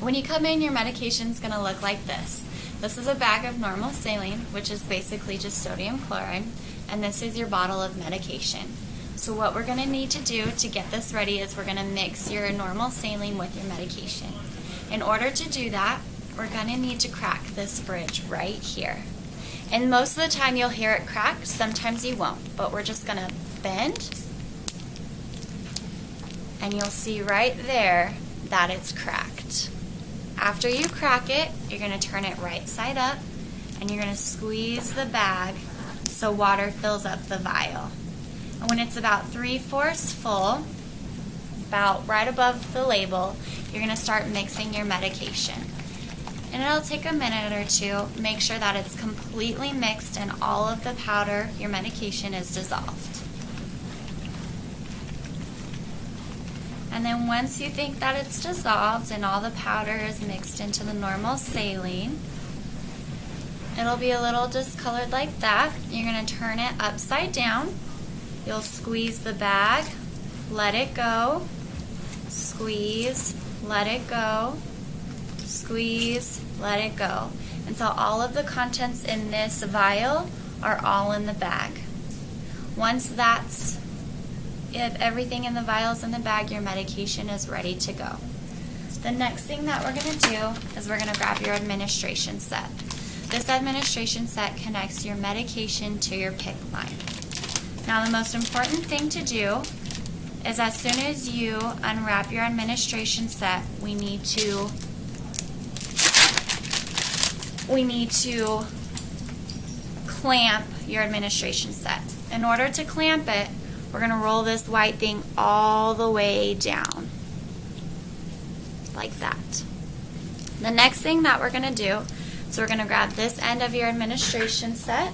When you come in, your medication is going to look like this. This is a bag of normal saline, which is basically just sodium chloride, and this is your bottle of medication. So what we're going to need to do to get this ready is we're going to mix your normal saline with your medication. In order to do that, we're going to need to crack this bridge right here. And most of the time you'll hear it crack, sometimes you won't, but we're just going to bend, and you'll see right there that it's cracked. After you crack it, you're going to turn it right side up, and you're going to squeeze the bag so water fills up the vial. And when it's about 3/4 full, about right above the label, you're going to start mixing your medication. And it'll take a minute or two. Make sure that it's completely mixed and all of the powder, your medication, is dissolved. And then once you think that it's dissolved and all the powder is mixed into the normal saline, it'll be a little discolored like that. You're going to turn it upside down. You'll squeeze the bag, let it go, squeeze, let it go, squeeze, let it go, until all of the contents in this vial are all in the bag. Once if everything in the vial is in the bag, your medication is ready to go. The next thing that we're going to do is we're going to grab your administration set. This administration set connects your medication to your PICC line. Now the most important thing to do is as soon as you unwrap your administration set, we need to clamp your administration set. In order to clamp it, we're going to roll this white thing all the way down, like that. The next thing that we're going to do is we're going to grab this end of your administration set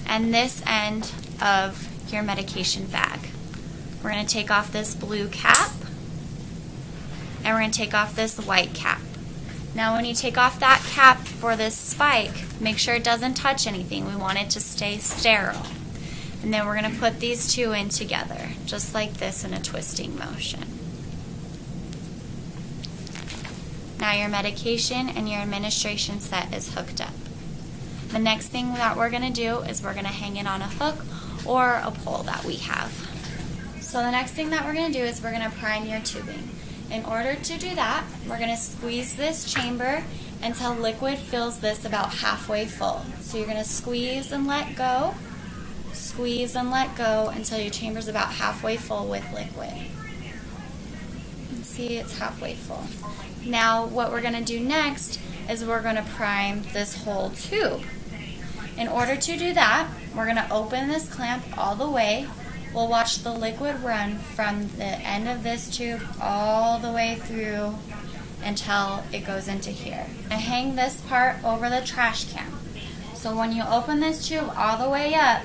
and this end of your medication bag. We're going to take off this blue cap and we're going to take off this white cap. Now when you take off that cap for this spike, make sure it doesn't touch anything. We want it to stay sterile. And then we're going to put these two in together, just like this in a twisting motion. Now your medication and your administration set is hooked up. The next thing that we're going to do is we're going to hang it on a hook or a pole that we have. So the next thing that we're going to do is we're going to prime your tubing. In order to do that, we're going to squeeze this chamber until liquid fills this about halfway full. So you're going to squeeze and let go, squeeze and let go until your chamber is about halfway full with liquid. And see, it's halfway full. Now what we're going to do next is we're going to prime this whole tube. In order to do that, we're going to open this clamp all the way. We'll watch the liquid run from the end of this tube all the way through until it goes into here. I hang this part over the trash can. So when you open this tube all the way up,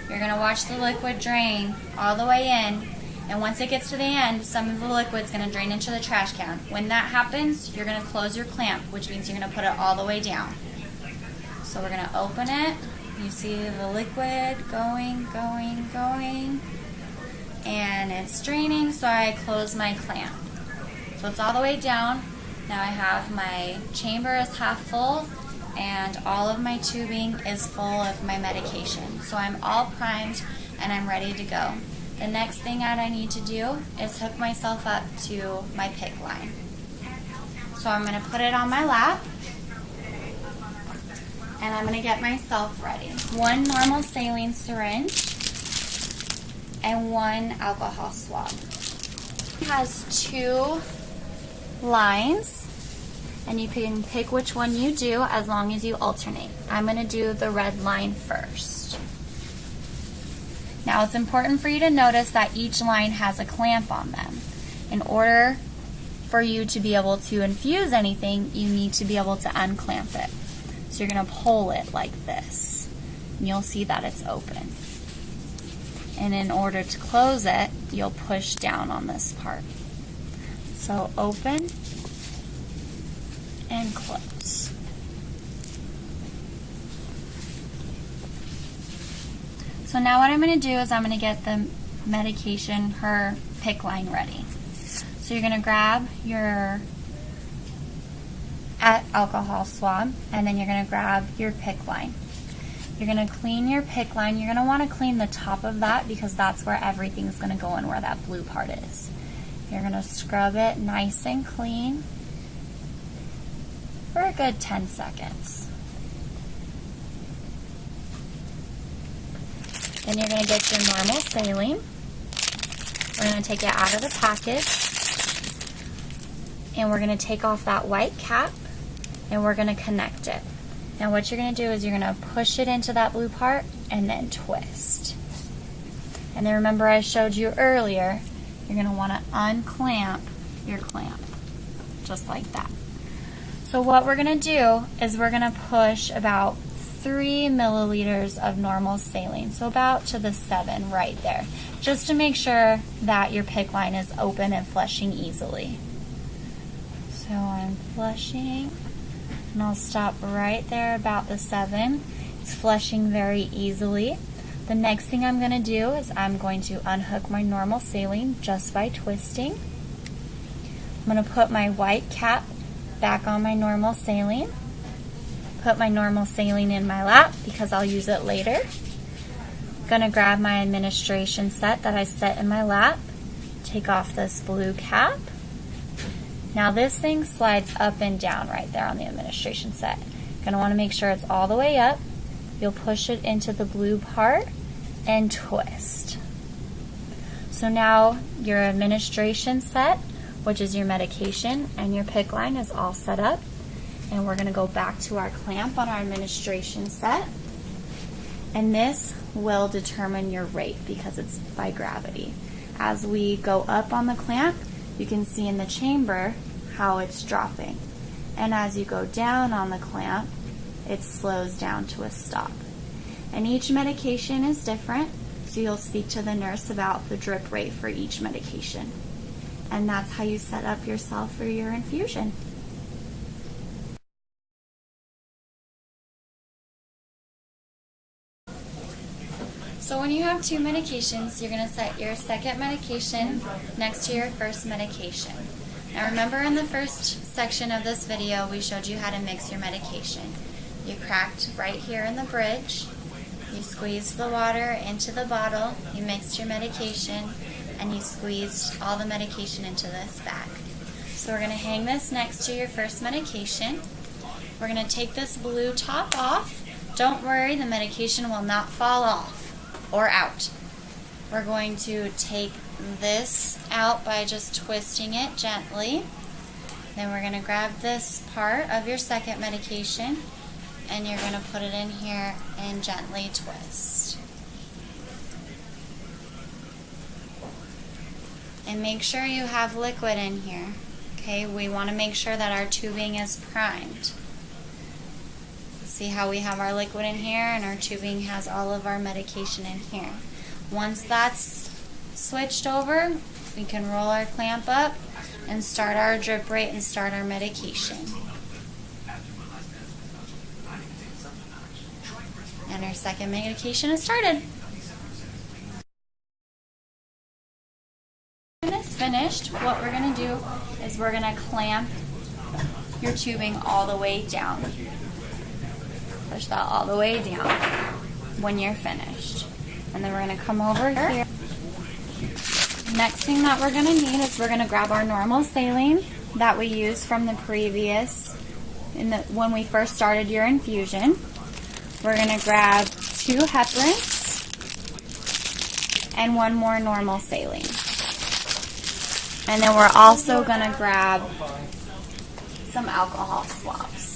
you're going to watch the liquid drain all the way in, and once it gets to the end, some of the liquid is going to drain into the trash can. When that happens, you're going to close your clamp, which means you're going to put it all the way down. So we're going to open it. You see the liquid going, going, going, and it's draining, so I close my clamp. So it's all the way down. Now I have my chamber is half full, and all of my tubing is full of my medication. So I'm all primed and I'm ready to go. The next thing that I need to do is hook myself up to my PICC line. So I'm going to put it on my lap, and I'm going to get myself ready. One normal saline syringe and one alcohol swab. It has 2 lines, and you can pick which one you do as long as you alternate. I'm going to do the red line first. Now it's important for you to notice that each line has a clamp on them. In order for you to be able to infuse anything, you need to be able to unclamp it. So you're going to pull it like this, and you'll see that it's open. And in order to close it, you'll push down on this part. So open and close. So now what I'm going to do is I'm going to get the medication, her PICC line ready. So you're going to grab your alcohol swab, and then you're going to grab your PICC line. You're going to clean your PICC line. You're going to want to clean the top of that because that's where everything's going to go in, where that blue part is. You're going to scrub it nice and clean for a good 10 seconds. Then you're going to get your normal saline. We're going to take it out of the package, and we're going to take off that white cap, and we're going to connect it. Now what you're going to do is you're going to push it into that blue part and then twist. And then remember I showed you earlier, you're going to want to unclamp your clamp, just like that. So what we're going to do is we're going to push about 3 milliliters of normal saline, so about to the 7 right there, just to make sure that your PICC line is open and flushing easily. So I'm flushing, and I'll stop right there about the 7. It's flushing very easily. The next thing I'm going to do is I'm going to unhook my normal saline just by twisting. I'm going to put my white cap back on my normal saline. Put my normal saline in my lap because I'll use it later. I'm going to grab my administration set that I set in my lap. Take off this blue cap. Now this thing slides up and down right there on the administration set. You're going to want to make sure it's all the way up. You'll push it into the blue part and twist. So now your administration set, which is your medication, and your PICC line is all set up. And we're going to go back to our clamp on our administration set. And this will determine your rate because it's by gravity. As we go up on the clamp, you can see in the chamber how it's dropping. And as you go down on the clamp, it slows down to a stop. And each medication is different, so you'll speak to the nurse about the drip rate for each medication. And that's how you set up yourself for your infusion. So when you have 2 medications, you're going to set your second medication next to your first medication. Now remember in the first section of this video, we showed you how to mix your medication. You cracked right here in the bridge, you squeezed the water into the bottle, you mixed your medication, and you squeezed all the medication into this bag. So we're going to hang this next to your first medication. We're going to take this blue top off. Don't worry, the medication will not fall off or out. We're going to take this out by just twisting it gently. Then we're going to grab this part of your second medication and you're going to put it in here and gently twist. And make sure you have liquid in here. Okay, we want to make sure that our tubing is primed. See how we have our liquid in here and our tubing has all of our medication in here. Once that's switched over, we can roll our clamp up and start our drip rate and start our medication. And our second medication is started. When it's finished, what we're going to do is we're going to clamp your tubing all the way down. Push that all the way down when you're finished. And then we're going to come over here. Next thing that we're going to need is we're going to grab our normal saline that we used from the previous, when we first started your infusion. We're going to grab 2 heparins and 1 more normal saline. And then we're also going to grab some alcohol swabs.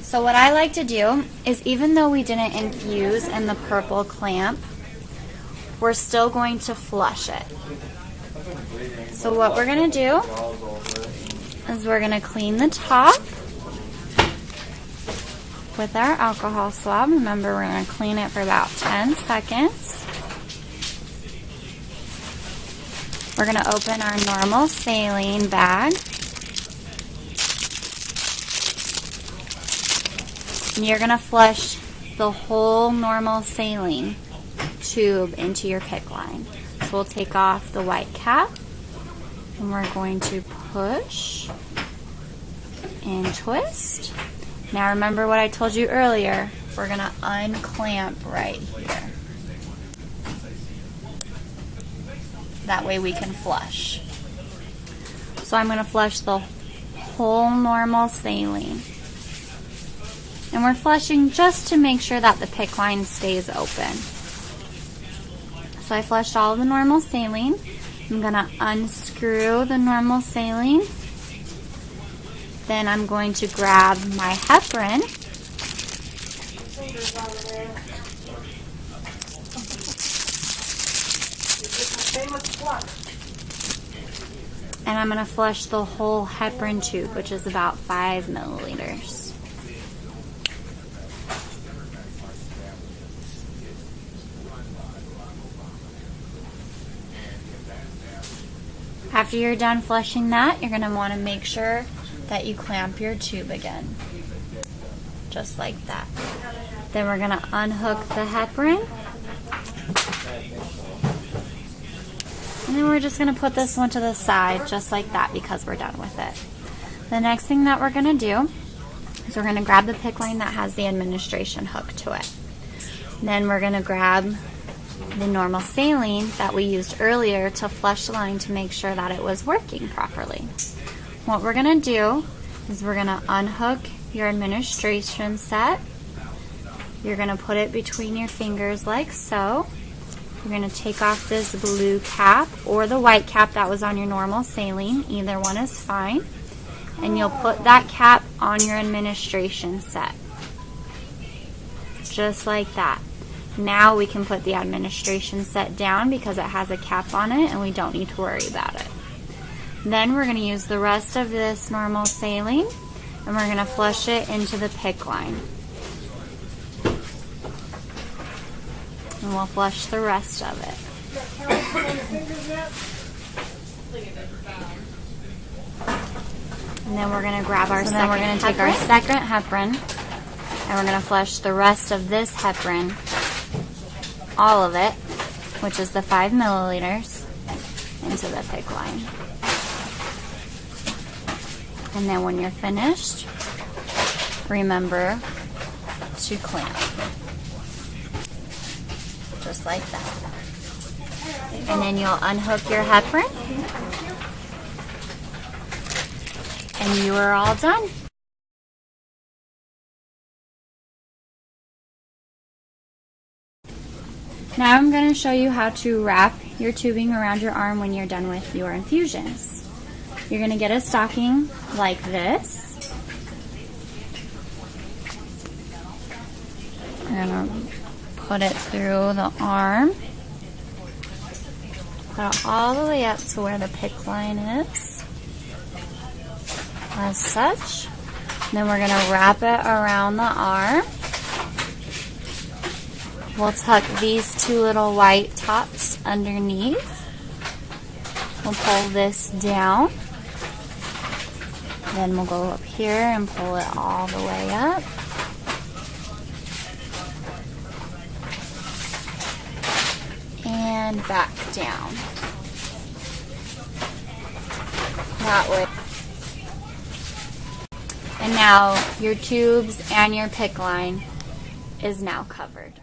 So what I like to do is, even though we didn't infuse in the purple clamp, we're still going to flush it. So what we're going to do is we're going to clean the top with our alcohol swab. Remember, we're going to clean it for about 10 seconds. We're going to open our normal saline bag. And you're going to flush the whole normal saline tube into your PICC line. So we'll take off the white cap. And we're going to push and twist. Now remember what I told you earlier, we're going to unclamp right here. That way we can flush. So I'm going to flush the whole normal saline. And we're flushing just to make sure that the PICC line stays open. So I flushed all of the normal saline. I'm going to unscrew the normal saline. Then I'm going to grab my heparin. And I'm going to flush the whole heparin tube, which is about 5 milliliters. After you're done flushing that, you're going to want to make sure that you clamp your tube again. Just like that. Then we're going to unhook the heparin. And then we're just going to put this one to the side just like that because we're done with it. The next thing that we're going to do is we're going to grab the PICC line that has the administration hook to it. Then we're going to grab the normal saline that we used earlier to flush the line to make sure that it was working properly. What we're going to do is we're going to unhook your administration set. You're going to put it between your fingers like so. You're going to take off this blue cap or the white cap that was on your normal saline. Either one is fine. And you'll put that cap on your administration set. Just like that. Now we can put the administration set down because it has a cap on it and we don't need to worry about it. Then we're going to use the rest of this normal saline and we're going to flush it into the PICC line. And we'll flush the rest of it. And then we're going to grab our second. We're going to take our second heparin and we're going to flush the rest of this heparin, all of it, which is the 5 milliliters, into the PICC line. And then when you're finished, remember to clamp. Just like that. And then you'll unhook your heparin. And you are all done. Now I'm going to show you how to wrap your tubing around your arm when you're done with your infusions. You're going to get a stocking like this. You're going to put it through the arm. Put it all the way up to where the PICC line is. As such. Then we're going to wrap it around the arm. We'll tuck these two little white tops underneath. We'll pull this down. Then we'll go up here and pull it all the way up. And back down. That way. And now your tubes and your PICC line is now covered.